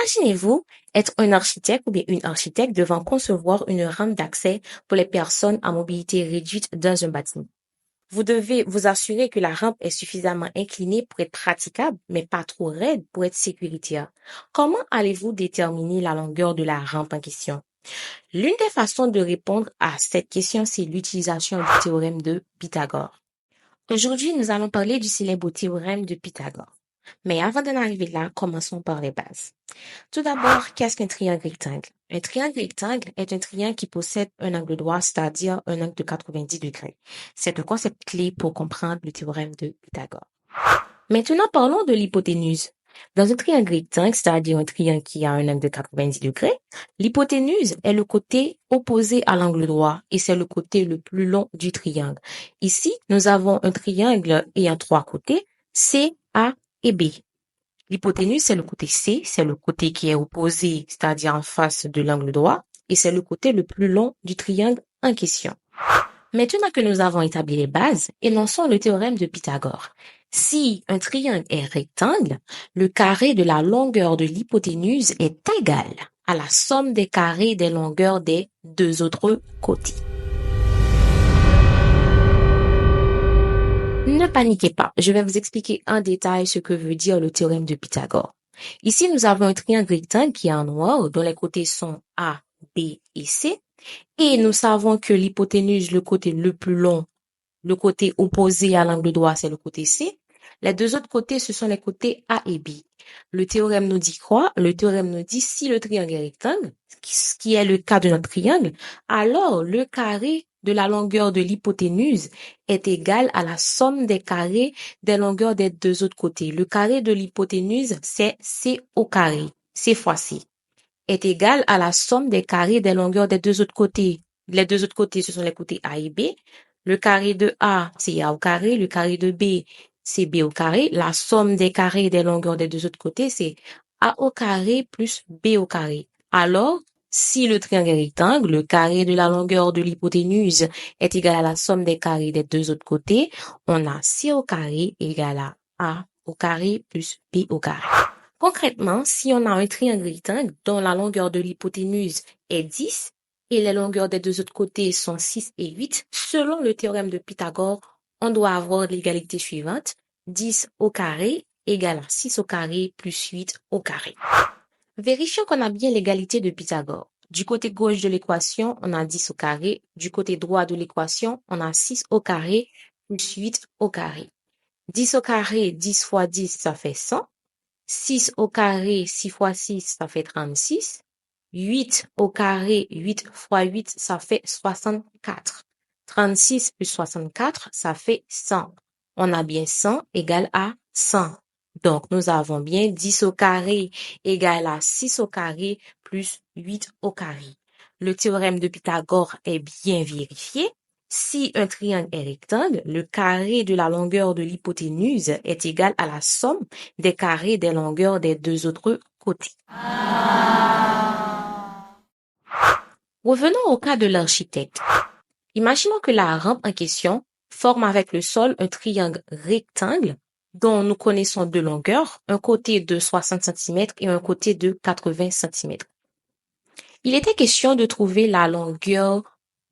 Imaginez-vous être un architecte ou bien une architecte devant concevoir une rampe d'accès pour les personnes à mobilité réduite dans un bâtiment. Vous devez vous assurer que la rampe est suffisamment inclinée pour être praticable, mais pas trop raide pour être sécuritaire. Comment allez-vous déterminer la longueur de la rampe en question? L'une des façons de répondre à cette question, c'est l'utilisation du théorème de Pythagore. Aujourd'hui, nous allons parler du célèbre théorème de Pythagore. Mais avant d'en arriver là, commençons par les bases. Tout d'abord, qu'est-ce qu'un triangle rectangle? Un triangle rectangle est un triangle qui possède un angle droit, c'est-à-dire un angle de 90 degrés. C'est un concept clé pour comprendre le théorème de Pythagore. Maintenant, parlons de l'hypoténuse. Dans un triangle rectangle, c'est-à-dire un triangle qui a un angle de 90 degrés, l'hypoténuse est le côté opposé à l'angle droit et c'est le côté le plus long du triangle. Ici, nous avons un triangle ayant trois côtés, C, A et B. L'hypoténuse, c'est le côté C, c'est le côté qui est opposé, c'est-à-dire en face de l'angle droit, et c'est le côté le plus long du triangle en question. Maintenant que nous avons établi les bases, énonçons le théorème de Pythagore. Si un triangle est rectangle, le carré de la longueur de l'hypoténuse est égal à la somme des carrés des longueurs des deux autres côtés. Ne paniquez pas, je vais vous expliquer en détail ce que veut dire le théorème de Pythagore. Ici, nous avons un triangle rectangle qui est en noir, dont les côtés sont A, B et C. Et nous savons que l'hypoténuse, le côté le plus long, le côté opposé à l'angle droit, c'est le côté C. Les deux autres côtés, ce sont les côtés A et B. Le théorème nous dit quoi? Le théorème nous dit si le triangle est rectangle, ce qui est le cas de notre triangle, alors le carré de la longueur de l'hypoténuse est égal à la somme des carrés des longueurs des deux autres côtés. Le carré de l'hypoténuse, c'est C au carré, C fois C, est égal à la somme des carrés des longueurs des deux autres côtés. Les deux autres côtés, ce sont les côtés A et B. Le carré de A, c'est A au carré. Le carré de B, c'est B au carré. La somme des carrés des longueurs des deux autres côtés, c'est A au carré plus B au carré. Alors, si le triangle est rectangle, le carré de la longueur de l'hypoténuse est égal à la somme des carrés des deux autres côtés, on a C au carré égal à A au carré plus B au carré. Concrètement, si on a un triangle rectangle dont la longueur de l'hypoténuse est 10 et les longueurs des deux autres côtés sont 6 et 8, selon le théorème de Pythagore, on doit avoir l'égalité suivante, 10 au carré égale à 6 au carré plus 8 au carré. Vérifions qu'on a bien l'égalité de Pythagore. Du côté gauche de l'équation, on a 10 au carré. Du côté droit de l'équation, on a 6 au carré plus 8 au carré. 10 au carré, 10 fois 10, ça fait 100. 6 au carré, 6 fois 6, ça fait 36. 8 au carré, 8 fois 8, ça fait 64. 36 plus 64, ça fait 100. On a bien 100 égale à 100. Donc, nous avons bien 10 au carré égale à 6 au carré plus 8 au carré. Le théorème de Pythagore est bien vérifié. Si un triangle est rectangle, le carré de la longueur de l'hypoténuse est égal à la somme des carrés des longueurs des deux autres côtés. Revenons au cas de l'architecte. Imaginons que la rampe en question forme avec le sol un triangle rectangle dont nous connaissons deux longueurs, un côté de 60 cm et un côté de 80 cm. Il était question de trouver la longueur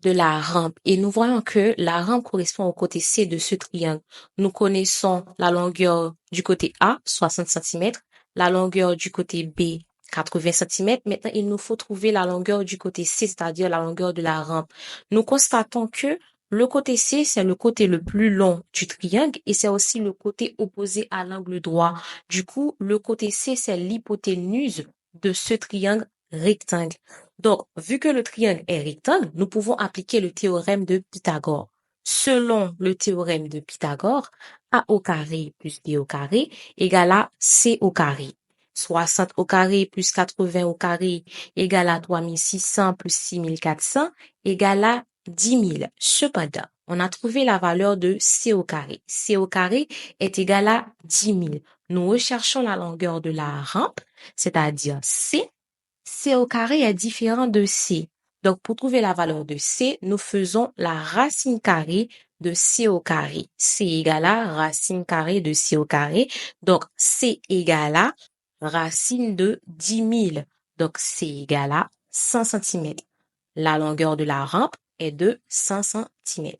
de la rampe et nous voyons que la rampe correspond au côté C de ce triangle. Nous connaissons la longueur du côté A, 60 cm, la longueur du côté B, 80 cm. Maintenant, il nous faut trouver la longueur du côté C, c'est-à-dire la longueur de la rampe. Nous constatons que le côté C, c'est le côté le plus long du triangle et c'est aussi le côté opposé à l'angle droit. Du coup, le côté C, c'est l'hypoténuse de ce triangle rectangle. Donc, vu que le triangle est rectangle, nous pouvons appliquer le théorème de Pythagore. Selon le théorème de Pythagore, A au carré plus B au carré égale à C au carré. 60 au carré plus 80 au carré égale à 3600 plus 6400 égale à 10 000. Cependant, on a trouvé la valeur de C au carré. C au carré est égal à 10 000. Nous recherchons la longueur de la rampe, c'est-à-dire C. C au carré est différent de C. Donc, pour trouver la valeur de C, nous faisons la racine carrée de C au carré. C égale à racine carrée de C au carré. Donc, C égale à racine de 10 000. Donc, c'est égal à 100 cm. La longueur de la rampe est de 100 cm.